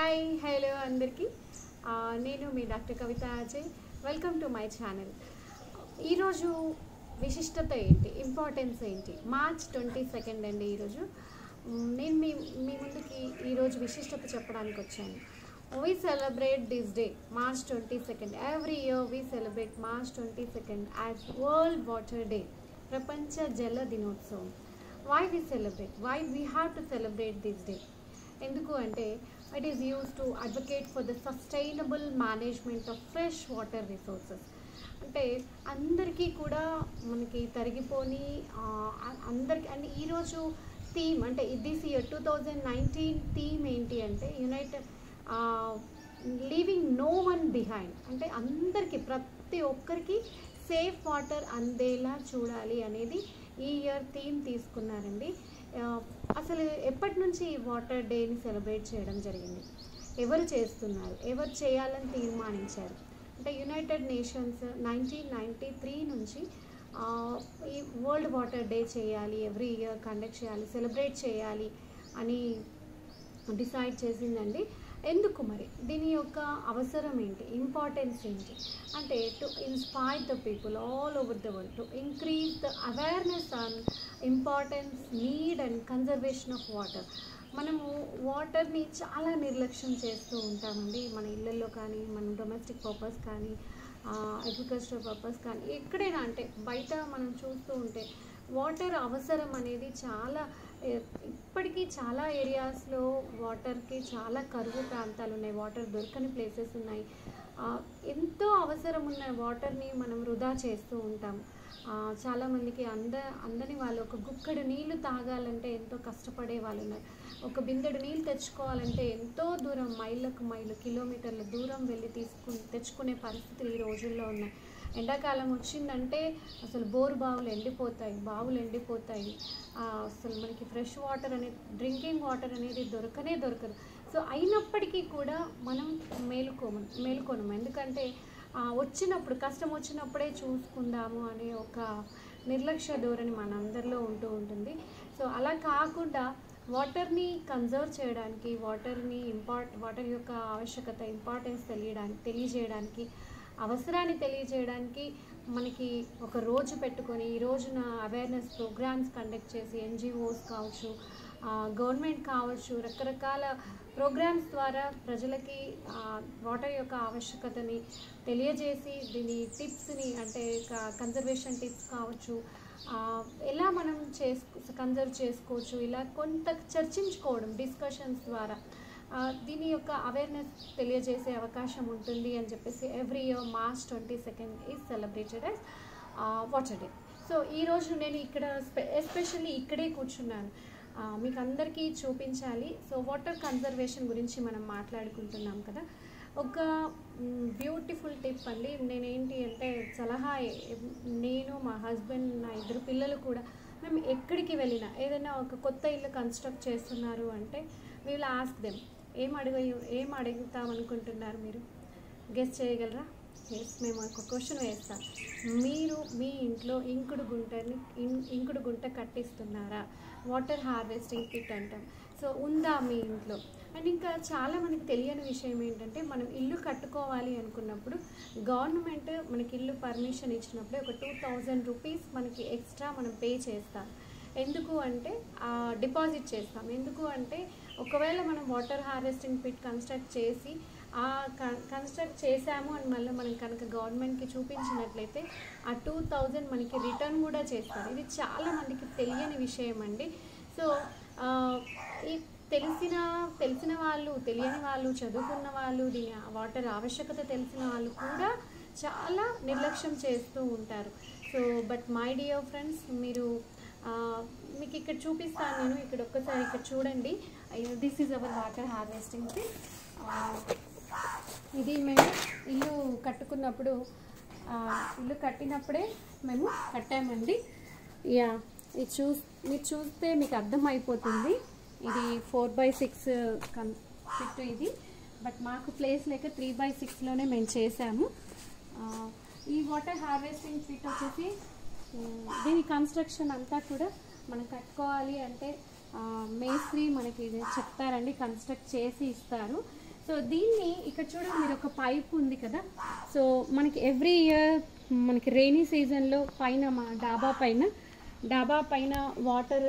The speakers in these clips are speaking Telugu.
హాయ్ హలో అందరికీ నేను మీ doctor Kavitha Ajay. Welcome to my channel. ఈరోజు విశిష్టత ఏంటి, ఇంపార్టెన్స్ ఏంటి? మార్చ్ 22 అండి ఈరోజు. నేను మీ ముందుకి ఈరోజు విశిష్టత చెప్పడానికి వచ్చాను. We celebrate this day, March 22. Every year we celebrate March 22 as World Water Day, ప్రపంచ జల దినోత్సవం. Why we celebrate? Why we have to celebrate this day? ఎందుకు అంటే it is used to advocate for the sustainable management of fresh water resources. అంటే అందరికీ కూడా మనకి తరిగిపోని అందరికీ అంటే ఈరోజు థీమ్ అంటే దిస్ ఇయర్ 2019 థీమ్ ఏంటి అంటే united leaving no one behind. అంటే అందరికీ ప్రతి ఒక్కరికి సేఫ్ వాటర్ అందేలా చూడాలి అనేది ఈ ఇయర్ థీమ్ తీసుకున్నారండి. అసలు ఎప్పటి నుంచి ఈ వాటర్ డేని సెలబ్రేట్ చేయడం జరిగింది, ఎవరు చేస్తున్నారు, ఎవరు చేయాలని తీర్మానించారు అంటే యునైటెడ్ నేషన్స్ 1993 నుంచి ఈ వరల్డ్ వాటర్ డే చేయాలి, ఎవ్రీ ఇయర్ కండక్ట్ చేయాలి, సెలబ్రేట్ చేయాలి అని డిసైడ్ చేసిందండి. ఎందుకు మరి, దీని యొక్క అవసరం ఏంటి, ఇంపార్టెన్స్ ఏంటి అంటే to inspire the people all over the world, to increase the awareness on importance, need and conservation of water. మనము వాటర్ని చాలా నిర్లక్ష్యం చేస్తూ ఉంటామండి, మన ఇళ్ళల్లో కానీ, మన డొమెస్టిక్ పర్పస్ కానీ, అగ్రికల్చరల్ పర్పస్ కానీ, ఎక్కడైనా అంటే బయట మనం చూస్తూ ఉంటే వాటర్ అవసరం అనేది చాలా ఇప్పటికీ చాలా ఏరియాస్లో వాటర్కి చాలా కరువు ప్రాంతాలు ఉన్నాయి, వాటర్ దొరకని ప్లేసెస్ ఉన్నాయి. ఎంతో అవసరం ఉన్న వాటర్ని మనం వృధా చేస్తూ ఉంటాం. చాలామందికి అందని వాళ్ళు ఒక గుక్కడు నీళ్లు తాగాలంటే ఎంతో కష్టపడే వాళ్ళు ఉన్నారు. ఒక బిందెడు నీళ్ళు తెచ్చుకోవాలంటే ఎంతో దూరం, మైళ్ళకు మైళ్ళు, కిలోమీటర్ల దూరం వెళ్ళి తెచ్చుకునే పరిస్థితులు ఈ రోజుల్లో ఉన్నాయి. ఎండాకాలం వచ్చిందంటే అసలు బావులు ఎండిపోతాయి. అసలు మనకి ఫ్రెష్ వాటర్ అనేది, డ్రింకింగ్ వాటర్ అనేది దొరకదు. సో అయినప్పటికీ కూడా మనం మేలుకోము. ఎందుకంటే వచ్చినప్పుడు, కష్టం వచ్చినప్పుడే చూసుకుందాము అనే ఒక నిర్లక్ష్య ధోరణి మనందరిలో ఉంటుంది. సో అలా కాకుండా వాటర్ని కన్జర్వ్ చేయడానికి, వాటర్ యొక్క ఆవశ్యకత, ఇంపార్టెన్స్ తెలియజేయడానికి, అవసరాన్ని తెలియజేయడానికి మనకి ఒక రోజు పెట్టుకొని ఈ రోజున అవేర్నెస్ ప్రోగ్రామ్స్ కండక్ట్ చేసి ఎన్జిఓస్ కావచ్చు, గవర్నమెంట్ కావచ్చు, రకరకాల ప్రోగ్రామ్స్ ద్వారా ప్రజలకి వాటర్ యొక్క ఆవశ్యకతని తెలియజేసి దీని టిప్స్ని అంటే కన్జర్వేషన్ టిప్స్ కావచ్చు, ఎలా మనం కన్జర్వ్ చేసుకోవచ్చు, ఇలా కొంత చర్చించుకోవడం డిస్కషన్స్ ద్వారా దీని యొక్క అవేర్నెస్ తెలియజేసే అవకాశం ఉంటుంది అని చెప్పేసి every year March 22 is celebrated as water day. So ఈరోజు నేను ఇక్కడ ఎస్పెషల్లీ ఇక్కడే కూర్చున్నాను, మీకు అందరికీ చూపించాలి. సో వాటర్ కన్జర్వేషన్ గురించి మనం మాట్లాడుకుంటున్నాం కదా. ఒక బ్యూటిఫుల్ టిప్ అండి. నేనేంటి అంటే సలహా, నేను, మా హస్బెండ్, నా 2 పిల్లలు కూడా మేము ఎక్కడికి వెళ్ళినా ఏదైనా ఒక కొత్త ఇల్లు కన్స్ట్రక్ట్ చేస్తున్నారు అంటే వీ విల్ ఆస్క్ దెమ్, ఏం అడుగుతామనుకుంటున్నారు, మీరు గెస్ చేయగలరా? మేము ఒక క్వశ్చన్ వేస్తాం, మీరు మీ ఇంట్లో ఇంకుడు గుంట కట్టిస్తున్నారా? వాటర్ హార్వెస్టింగ్ పిట్ అంటాం. సో ఉందా మీ ఇంట్లో? అండ్ ఇంకా చాలా మనకి తెలియని విషయం ఏంటంటే, మనం ఇల్లు కట్టుకోవాలి అనుకున్నప్పుడు గవర్నమెంట్ మనకి ఇల్లు పర్మిషన్ ఇచ్చినప్పుడే ఒక 2000 రూపీస్ మనకి ఎక్స్ట్రా మనం పే చేస్తాం. ఎందుకు అంటే డిపాజిట్ చేస్తాం. ఎందుకు అంటే ఒకవేళ మనం వాటర్ హార్వెస్టింగ్ పిట్ కన్స్ట్రక్ట్ చేసాము అని మళ్ళీ మనం కనుక గవర్నమెంట్కి చూపించినట్లయితే ఆ 2000 మనకి రిటర్న్ కూడా చేస్తారు. ఇది చాలా మందికి తెలియని విషయం అండి. సో ఈ తెలిసిన వాళ్ళు, తెలియని వాళ్ళు, చదువుకున్న వాళ్ళు, దీని వాటర్ ఆవశ్యకత తెలిసిన వాళ్ళు కూడా చాలా నిర్లక్ష్యం చేస్తూ ఉంటారు. So but my dear friends, మీకు ఇక్కడ చూపిస్తాను నేను. ఇక్కడ ఒక్కసారి ఇక్కడ చూడండి. This is our water harvesting pit. ఇది మేము ఇల్లు కట్టినప్పుడే మేము కట్టామండి. మీరు చూస్తే మీకు అర్థమైపోతుంది. ఇది 4x6 పిట్ ఇది. బట్ మాకు ప్లేస్ లేక 3x6లోనే మేము చేసాము. ఈ వాటర్ హార్వెస్టింగ్ పిట్ వచ్చేసి దీని కన్స్ట్రక్షన్ అంతా కూడా మనం కట్టుకోవాలి అంటే మేస్త్రి మనకి చెప్తారండి, కన్స్ట్రక్ట్ చేసి ఇస్తారు. సో దీన్ని ఇక్కడ చూడండి, మీరు ఒక పైప్ ఉంది కదా. సో మనకి ఎవ్రీ ఇయర్ మనకి రెయినీ సీజన్లో పైన మా డాబా పైన వాటర్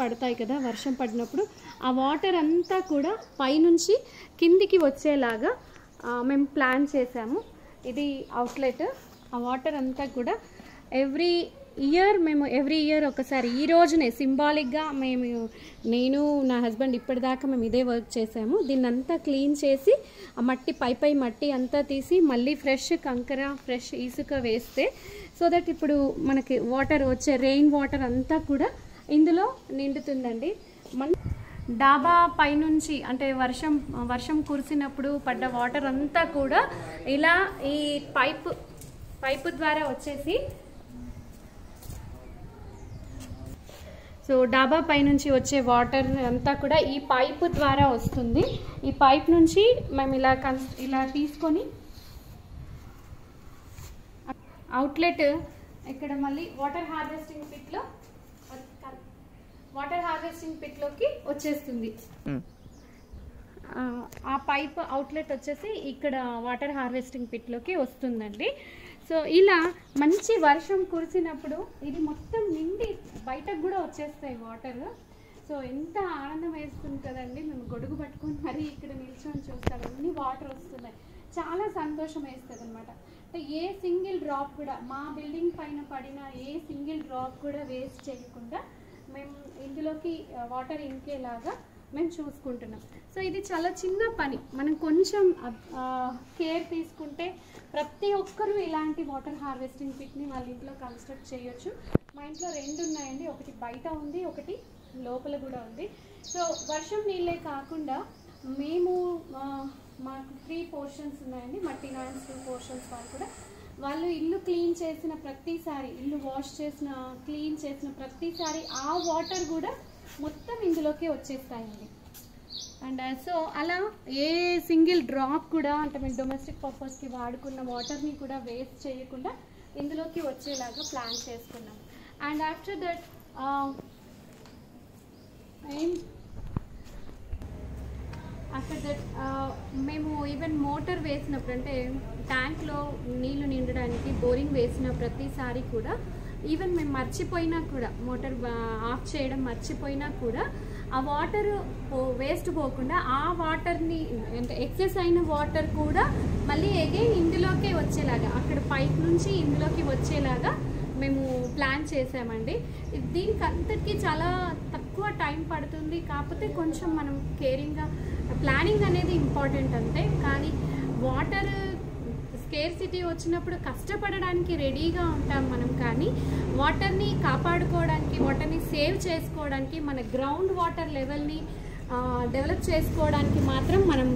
పడతాయి కదా, వర్షం పడినప్పుడు ఆ వాటర్ అంతా కూడా పైనుంచి కిందికి వచ్చేలాగా మేము ప్లాన్ చేసాము. ఇది అవుట్లెట్. ఆ వాటర్ అంతా కూడా ఎవ్రీ ఇయర్ ఒకసారి ఈ రోజునే సింబాలిక్గా నేను నా హస్బెండ్ ఇప్పటిదాకా మేము ఇదే వర్క్ చేసాము. దీన్ని అంతా క్లీన్ చేసి ఆ మట్టి పై మట్టి అంతా తీసి మళ్ళీ ఫ్రెష్ కంకర, ఫ్రెష్ ఇసుక వేస్తే సో దట్ ఇప్పుడు మనకి వాటర్ వచ్చే రెయిన్ వాటర్ అంతా కూడా ఇందులో నిండుతుందండి. డాబా పైనుంచి అంటే వర్షం కురిసినప్పుడు పడ్డ వాటర్ అంతా కూడా ఇలా ఈ పైపు ద్వారా వచ్చేసి, సో డాబా పైనుంచి వచ్చే వాటర్ అంతా కూడా ఈ పైపు ద్వారా వస్తుంది. ఈ పైప్ నుంచి మేము ఇలా తీసుకొని అవుట్లెట్ ఇక్కడ మళ్ళీ వాటర్ హార్వెస్టింగ్ పిట్లోకి వచ్చేస్తుంది. ఆ పైప్ అవుట్లెట్ వచ్చేసి ఇక్కడ వాటర్ హార్వెస్టింగ్ పిట్లోకి వస్తుందండి. సో ఇలా మంచి వర్షం కురిసినప్పుడు ఇది మొత్తం నిండి బయటకు కూడా వచ్చేస్తాయి వాటర్. సో ఎంత ఆనందం వేస్తుంది కదండి. మేము గొడుగు పట్టుకొని మరీ ఇక్కడ నిల్చొని చూస్తాం, అన్ని వాటర్ వస్తున్నాయి. చాలా సంతోషం వేస్తుంది అనమాట. అంటే ఏ సింగిల్ డ్రాప్ కూడా మా బిల్డింగ్ పైన పడిన ఏ సింగిల్ డ్రాప్ కూడా వేస్ట్ చేయకుండా మేము ఇందులోకి వాటర్ ఇంకేలాగా మేము చూసుకుంటున్నాం. సో ఇది చాలా చిన్న పని. మనం కొంచెం కేర్ తీసుకుంటే ప్రతి ఒక్కరూ ఇలాంటి వాటర్ హార్వెస్టింగ్ పిట్ని వాళ్ళ ఇంట్లో కన్స్ట్రక్ట్ చేయొచ్చు. మా ఇంట్లో 2 ఉన్నాయండి, ఒకటి బయట ఉంది, ఒకటి లోపల కూడా ఉంది. సో వర్షం నీళ్ళే కాకుండా మేము మాకు 3 పోర్షన్స్ ఉన్నాయండి. మట్టి నాన్స్ 2 పోర్షన్స్ వాళ్ళు ఇల్లు క్లీన్ చేసిన ప్రతిసారి, ఇల్లు క్లీన్ చేసిన ప్రతిసారి ఆ వాటర్ కూడా మొత్తం ఇందులోకి వచ్చేస్తాయండి. అండ్ సో అలా ఏ సింగిల్ డ్రాప్ కూడా అంటే మేము డొమెస్టిక్ పర్పస్కి వాడుకున్న వాటర్ని కూడా వేస్ట్ చేయకుండా ఇందులోకి వచ్చేలాగా ప్లాన్ చేసుకున్నాం. అండ్ ఆఫ్టర్ దట్ మేము ఈవెన్ మోటార్ వేసినప్పుడు అంటే ట్యాంక్లో నీళ్లు నిండడానికి బోరింగ్ వేసిన ప్రతిసారి కూడా ఈవెన్ మేము మర్చిపోయినా కూడా మోటార్ ఆఫ్ చేయడం మర్చిపోయినా కూడా ఆ వాటర్ వేస్ట్ పోకుండా ఆ వాటర్ని అంటే ఎక్సెస్ అయిన వాటర్ కూడా మళ్ళీ అగైన్ ఇందులోకే వచ్చేలాగా అక్కడ పైప్ నుంచి ఇందులోకి వచ్చేలాగా మేము ప్లాన్ చేసామండి. దీనికి అంతటికీ చాలా తక్కువ టైం పడుతుంది. కాకపోతే కొంచెం మనం కేరింగ్గా ప్లానింగ్ అనేది ఇంపార్టెంట్ అంతే. కానీ వాటర్ స్కేర్సిటీ వచ్చినప్పుడు కష్టపడడానికి రెడీగా ఉంటాం మనం. కానీ వాటర్ని కాపాడుకోవడానికి, వాటర్ని సేవ్ చేసుకోవడానికి, మన గ్రౌండ్ వాటర్ లెవెల్ని డెవలప్ చేసుకోవడానికి మాత్రం మనం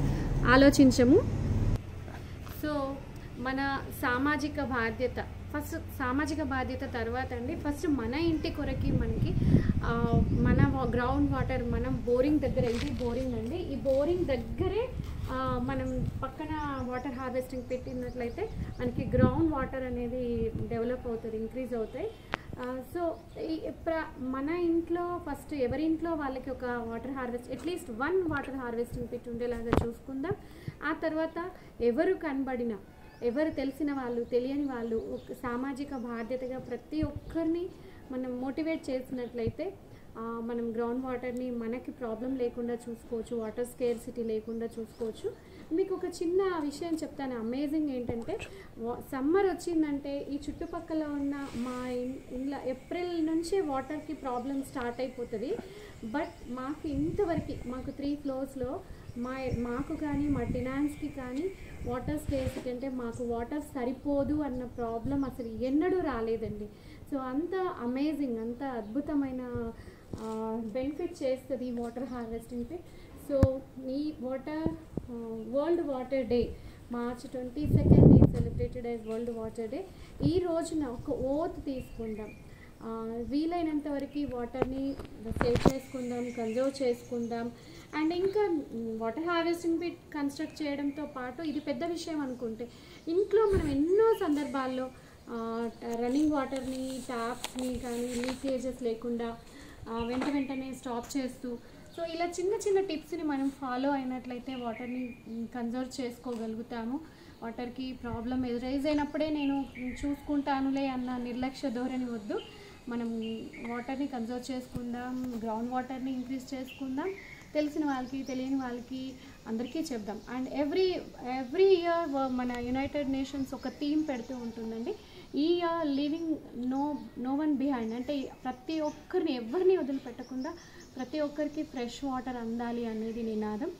ఆలోచించము. సో మన సామాజిక బాధ్యత తర్వాత అండి ఫస్ట్ మన ఇంటి కొరకి మనకి మన గ్రౌండ్ వాటర్ మనం బోరింగ్ దగ్గర, ఇది బోరింగ్ అండి, ఈ బోరింగ్ దగ్గరే మనం పక్కన వాటర్ హార్వెస్టింగ్ పెట్టినట్లయితే మనకి గ్రౌండ్ వాటర్ అనేది డెవలప్ అవుతుంది, ఇంక్రీజ్ అవుతాయి. సో మన ఇంట్లో ఫస్ట్ ఎవరి ఇంట్లో వాళ్ళకి ఒక అట్లీస్ట్ 1 వాటర్ హార్వెస్టింగ్ పిట్ ఉండేలాగా చూసుకుందాం. ఆ తర్వాత ఎవరు కనబడినా, ఎవరు తెలిసిన వాళ్ళు, తెలియని వాళ్ళు ఒక సామాజిక బాధ్యతగా ప్రతి ఒక్కరిని మనం మోటివేట్ చేసినట్లయితే మనం గ్రౌండ్ వాటర్ని మనకి ప్రాబ్లం లేకుండా చూసుకోవచ్చు, వాటర్ స్కేర్సిటీ లేకుండా చూసుకోవచ్చు. మీకు ఒక చిన్న విషయం చెప్తాను, అమేజింగ్ ఏంటంటే సమ్మర్ వచ్చిందంటే ఈ చుట్టుపక్కల ఉన్న మా ఇంట్లో ఏప్రిల్ నుంచే వాటర్కి ప్రాబ్లం స్టార్ట్ అయిపోతుంది. బట్ మాకు ఇంతవరకు మాకు 3 ఫ్లోర్స్లో మాకు కానీ మా టెనాన్స్కి కానీ వాటర్ స్కేర్సిటీ అంటే మాకు వాటర్ సరిపోదు అన్న ప్రాబ్లం అసలు ఎన్నడూ రాలేదండి. సో అంత అమేజింగ్, అంత అద్భుతమైన బెనిఫిట్ చేస్తుంది ఈ వాటర్ హార్వెస్టింగ్ పిట్. సో ఈ world water day March 22nd is celebrated as World Water Day. ఈ రోజున ఒక ఓత్ తీసుకుందాం, వీలైనంత వరకు వాటర్ని సేవ్ చేసుకుందాం, కన్జర్వ్ చేసుకుందాం. అండ్ ఇంకా వాటర్ హార్వెస్టింగ్ పిట్ కన్స్ట్రక్ట్ చేయడంతో పాటు ఇది పెద్ద విషయం అనుకుంటే ఇంట్లో మనం ఎన్నో సందర్భాల్లో రన్నింగ్ వాటర్ని, ట్యాప్స్ని కానీ లీకేజెస్ లేకుండా వెంటనే స్టాప్ చేస్తూ సో ఇలా చిన్న చిన్న టిప్స్ని మనం ఫాలో అయినట్లయితే వాటర్ని కన్జర్వ్ చేసుకోగలుగుతాము. వాటర్కి ప్రాబ్లం రైజ్ అయినప్పుడే నేను చూసుకుంటానులే అన్న నిర్లక్ష్య ధోరణి వద్దు. మనం వాటర్ని కన్జర్వ్ చేసుకుందాం, గ్రౌండ్ వాటర్ని ఇంక్రీజ్ చేసుకుందాం, తెలిసిన వాళ్ళకి తెలియని వాళ్ళకి అందరికీ చెప్దాం. అండ్ ఎవ్రీ ఇయర్ మన యునైటెడ్ నేషన్స్ ఒక థీమ్ పెడుతూ ఉంటుందండి, ఈ year living no one behind. అంటే ప్రతి ఒక్కరిని ఎవరిని వదిలిపెట్టకుండా ప్రతి ఒక్కరికి ఫ్రెష్ వాటర్ అందాలి అనేది నినాదం.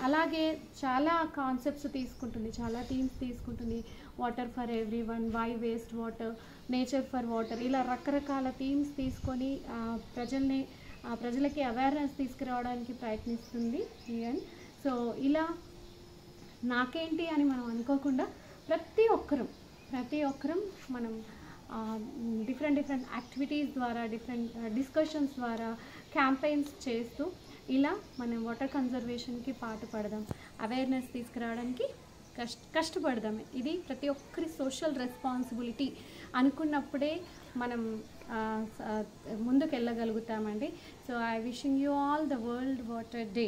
అలాగే చాలా కాన్సెప్ట్స్ తీసుకుంటుంది, చాలా థీమ్స్ తీసుకుంటుంది. Water for everyone, why waste water, nature for water, ఇలా రకరకాల థీమ్స్ తీసుకొని ప్రజలకి అవేర్నెస్ తీసుకురావడానికి ప్రయత్నిస్తుంది UN. సో ఇలా నాకేంటి అని మనం అనుకోకుండా ప్రతి ఒక్కరం మనం డిఫరెంట్ యాక్టివిటీస్ ద్వారా, డిఫరెంట్ డిస్కషన్స్ ద్వారా, క్యాంపెయిన్స్ చేస్తూ ఇలా మనం వాటర్ కన్జర్వేషన్కి పాటుపడదాం, అవేర్నెస్ తీసుకురావడానికి కష్టపడదాం. ఇది ప్రతి ఒక్కరి సోషల్ రెస్పాన్సిబిలిటీ అనుకున్నప్పుడే మనం ముందుకు వెళ్ళగలుగుతామండి. So I wishing you all the world water day.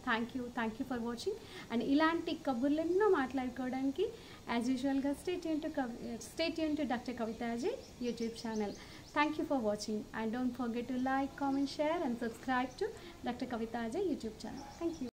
Thank you for watching. And ఇలాంటి కబుర్లు ఎన్నో మాట్లాడుకోవడానికి యాజ్ యూజువల్గా stay tune to doctor Kavitha Ajay YouTube channel. Thank you for watching, and don't forget to like, comment, share and subscribe to Dr. Kavita Ajay YouTube channel. Thank you.